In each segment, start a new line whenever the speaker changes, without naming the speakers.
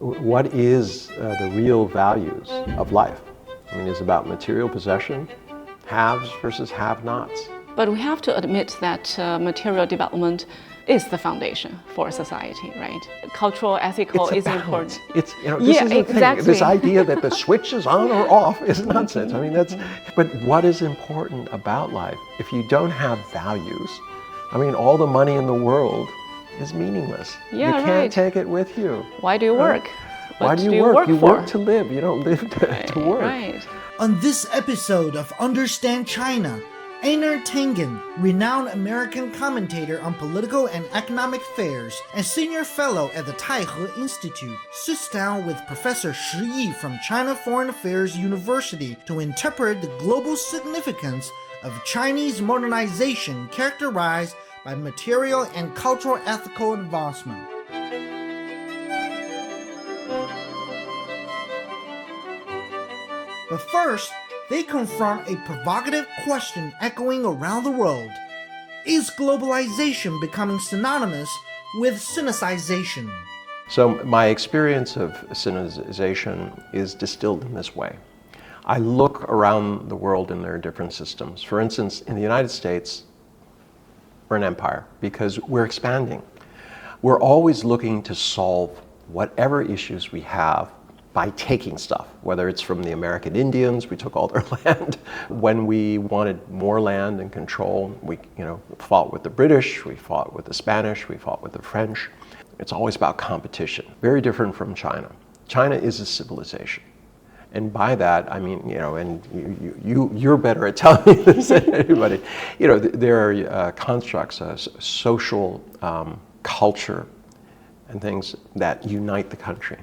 what is the real values of life? I mean, it's about material possession, haves versus have-nots.
But we have to admit that material development is the foundation for society, right? Cultural, ethical is important.
It's, this is the thing. This idea that the switch is on or off is nonsense. I mean, but what is important about life? If you don't have values, I mean, all the money in the world is meaningless.
Yeah,
you can't take it with you.
Why do you work?
Why do you work? You work to live. You don't live to work.
Right.
On this episode of Understand China, Einar Tengen, renowned American commentator on political and economic affairs and senior fellow at the Taihe Institute, sits down with Professor Shi Yi from China Foreign Affairs University to interpret the global significance of Chinese modernization characterized by material and cultural ethical advancement. But first, they confront a provocative question echoing around the world. Is globalization becoming synonymous with Sinicization?
So my experience of Sinicization is distilled in this way. I look around the world and there are different systems. For instance, in the United States, we're an empire because we're expanding. We're always looking to solve whatever issues we have by taking stuff, whether it's from the American Indians, we took all their land. When we wanted more land and control, we fought with the British, we fought with the Spanish, we fought with the French. It's always about competition, very different from China. China is a civilization. And by that, I mean, and you're better at telling me this than anybody. There are constructs, social culture, and things that unite the country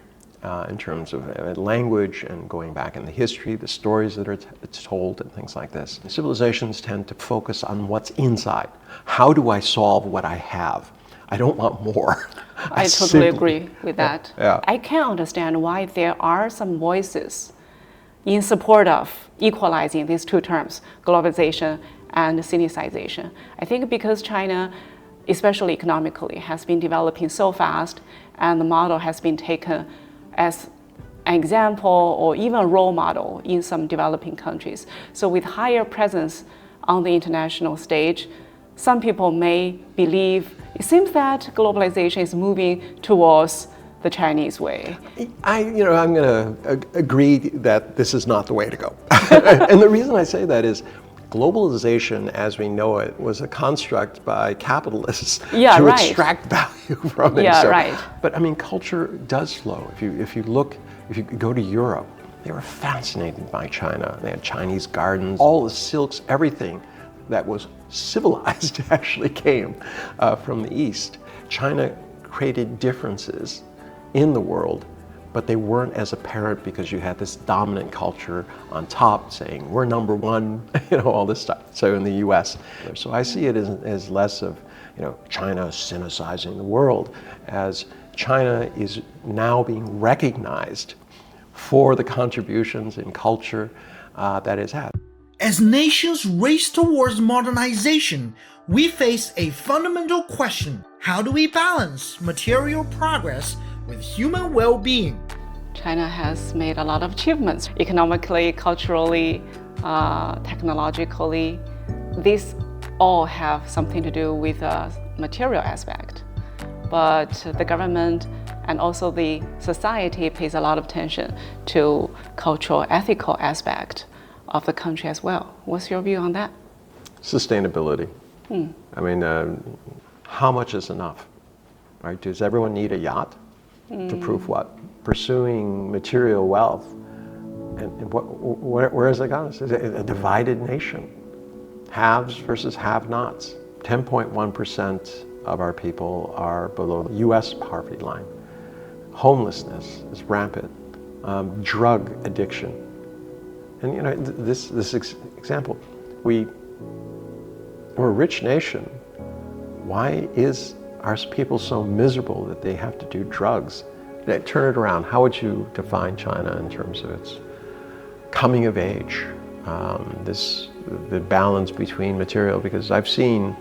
in terms of language and going back in the history, the stories that are told, and things like this. Civilizations tend to focus on what's inside. How do I solve what I have? I don't want more.
I totally agree with that.
Yeah.
I can understand why there are some voices in support of equalizing these two terms, globalization and Sinicization. I think because China, especially economically, has been developing so fast and the model has been taken as an example or even a role model in some developing countries. So with higher presence on the international stage, some people may believe it seems that globalization is moving towards the Chinese way.
I'm going to agree that this is not the way to go. And the reason I say that is globalization as we know it was a construct by capitalists to extract value from it. But I mean, culture does flow. If you go to Europe, they were fascinated by China. They had Chinese gardens, all the silks, everything that was civilized actually came from the East. China created differences in the world, but they weren't as apparent because you had this dominant culture on top saying, we're number one, all this stuff. So in the US. So I see it as less of, China Sinicizing the world, as China is now being recognized for the contributions in culture that it's had.
As nations race towards modernization, we face a fundamental question. How do we balance material progress with human well-being?
China has made a lot of achievements economically, culturally, technologically. These all have something to do with the material aspect. But the government and also the society pays a lot of attention to cultural, ethical aspect of the country as well. What's your view on that?
Sustainability. I mean, how much is enough? Right? Does everyone need a yacht? To prove what? Pursuing material wealth. And where has it gone? It's a divided nation. Haves versus have-nots. 10.1% of our people are below the US poverty line. Homelessness is rampant. Drug addiction. And this example, we're a rich nation. Why are people so miserable that they have to do drugs? Turn it around. How would you define China in terms of its coming of age? The balance between material, because I've seen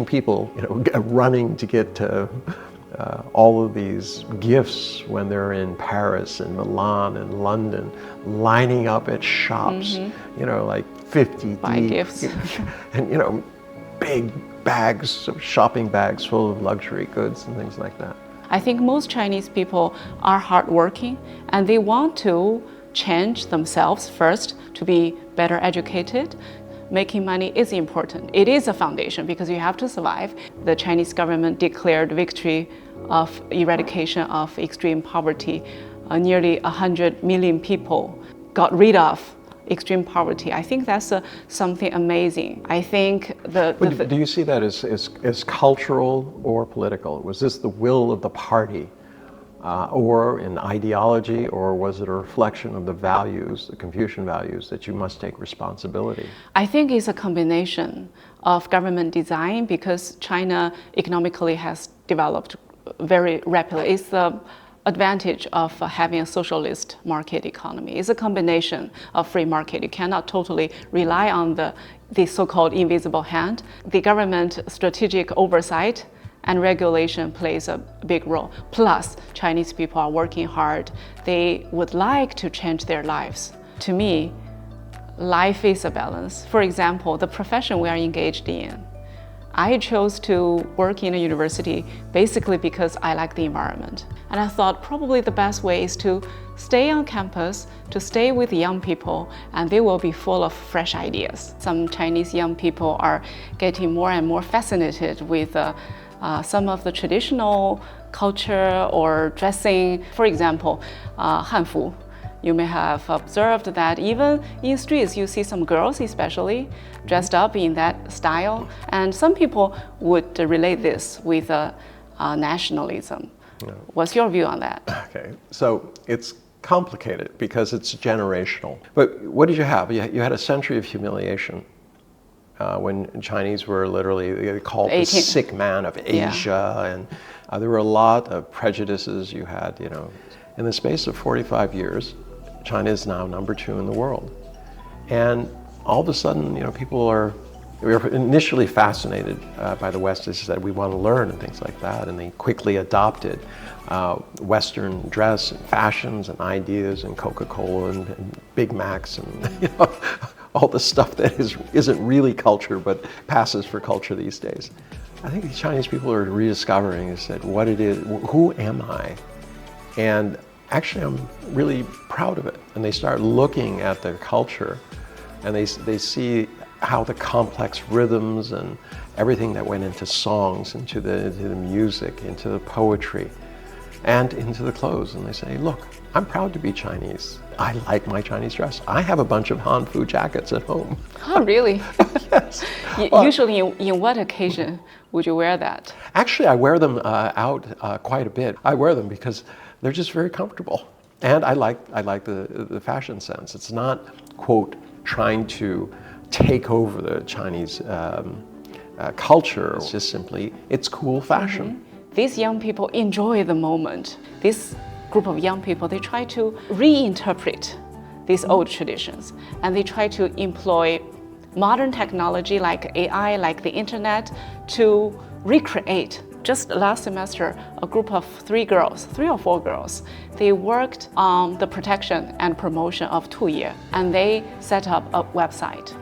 people running to get all of these gifts when they're in Paris and Milan and London, lining up at shops, like 50
Buy
deep,
gifts.
and big bags, shopping bags full of luxury goods and things like that.
I think most Chinese people are hardworking and they want to change themselves first to be better educated. Making money is important. It is a foundation because you have to survive. The Chinese government declared victory of eradication of extreme poverty. Nearly 100 million people got rid of extreme poverty. I think that's something amazing. I think
Do you see that as cultural or political? Was this the will of the party or an ideology, or was it a reflection of the values, the Confucian values, that you must take responsibility?
I think it's a combination of government design because China economically has developed very rapidly. It's the advantage of having a socialist market economy. It's a combination of free market. You cannot totally rely on the so-called invisible hand. The government strategic oversight and regulation plays a big role. Plus, Chinese people are working hard. They would like to change their lives. To me, life is a balance. For example, the profession we are engaged in, I chose to work in a university basically because I like the environment. And I thought probably the best way is to stay on campus, to stay with young people, and they will be full of fresh ideas. Some Chinese young people are getting more and more fascinated with some of the traditional culture or dressing. For example, Hanfu. You may have observed that even in streets, you see some girls especially dressed up in that style. And some people would relate this with nationalism. Yeah. What's your view on that?
Okay, so it's complicated because it's generational. But what did you have? You had a century of humiliation when Chinese were literally called the sick man of Asia. And there were a lot of prejudices you had, In the space of 45 years, China is now number 2 in the world. And all of a sudden, we were initially fascinated by the West. They said we want to learn and things like that. And they quickly adopted Western dress and fashions and ideas and Coca-Cola and Big Macs and all the stuff that isn't really culture but passes for culture these days. I think the Chinese people are rediscovering and said what it is, who am I? And actually, I'm really proud of it. And they start looking at their culture and they see how the complex rhythms and everything that went into songs, into the music, into the poetry, and into the clothes. And they say, look, I'm proud to be Chinese. I like my Chinese dress. I have a bunch of Hanfu jackets at home.
Oh, really?
Yes.
Usually, in what occasion would you wear that?
Actually, I wear them out quite a bit. I wear them because they're just very comfortable. And I like the fashion sense. It's not, quote, trying to take over the Chinese culture. It's just simply, it's cool fashion.
Mm-hmm. These young people enjoy the moment. This group of young people, they try to reinterpret these old traditions. And they try to employ modern technology like AI, like the internet, to recreate. Just last semester, a group of 3 or 4 girls, they worked on the protection and promotion of 2-year, and they set up a website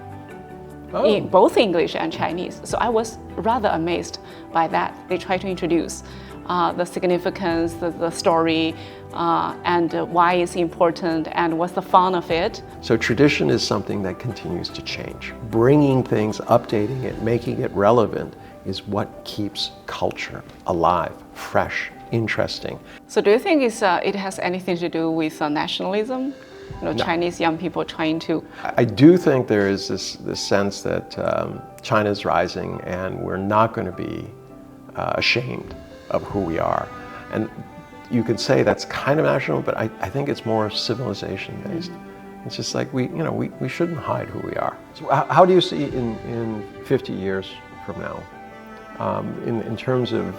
in both English and Chinese. So I was rather amazed by that. They try to introduce the significance, the story, and why it's important, and what's the fun of it.
So tradition is something that continues to change. Bringing things, updating it, making it relevant is what keeps culture alive, fresh, interesting.
So do you think it has anything to do with nationalism? No. Chinese young people trying to...
I do think there is this sense that China's rising and we're not going to be ashamed of who we are. And you could say that's kind of national, but I think it's more civilization-based. Mm-hmm. It's just like we shouldn't hide who we are. So how do you see in 50 years from now, in terms of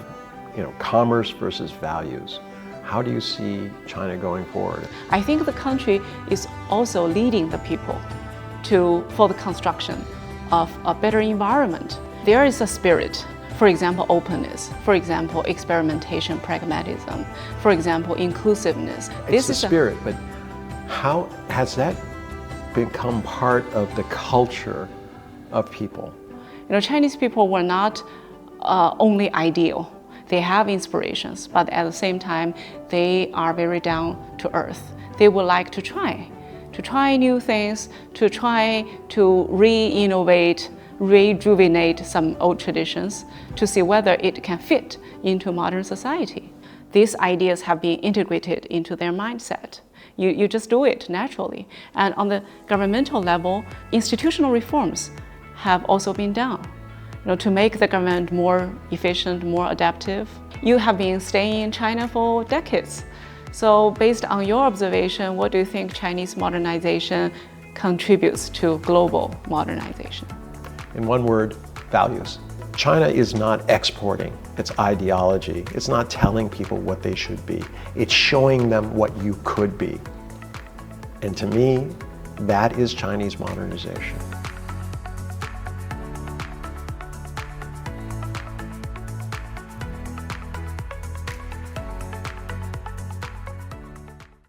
commerce versus values? How do you see China going forward?
I think the country is also leading the people for the construction of a better environment. There is a spirit For example, openness. For example, experimentation, pragmatism. For example, inclusiveness.
It's the spirit, but how has that become part of the culture of people?
Chinese people were not only ideal. They have inspirations, but at the same time, they are very down to earth. They would like to try new things, to try to re-innovate, rejuvenate some old traditions, to see whether it can fit into modern society. These ideas have been integrated into their mindset. You just do it naturally. And on the governmental level, institutional reforms have also been done, to make the government more efficient, more adaptive. You have been staying in China for decades. So based on your observation, what do you think Chinese modernization contributes to global modernization?
In one word, values. China is not exporting its ideology. It's not telling people what they should be. It's showing them what you could be. And to me, that is Chinese modernization.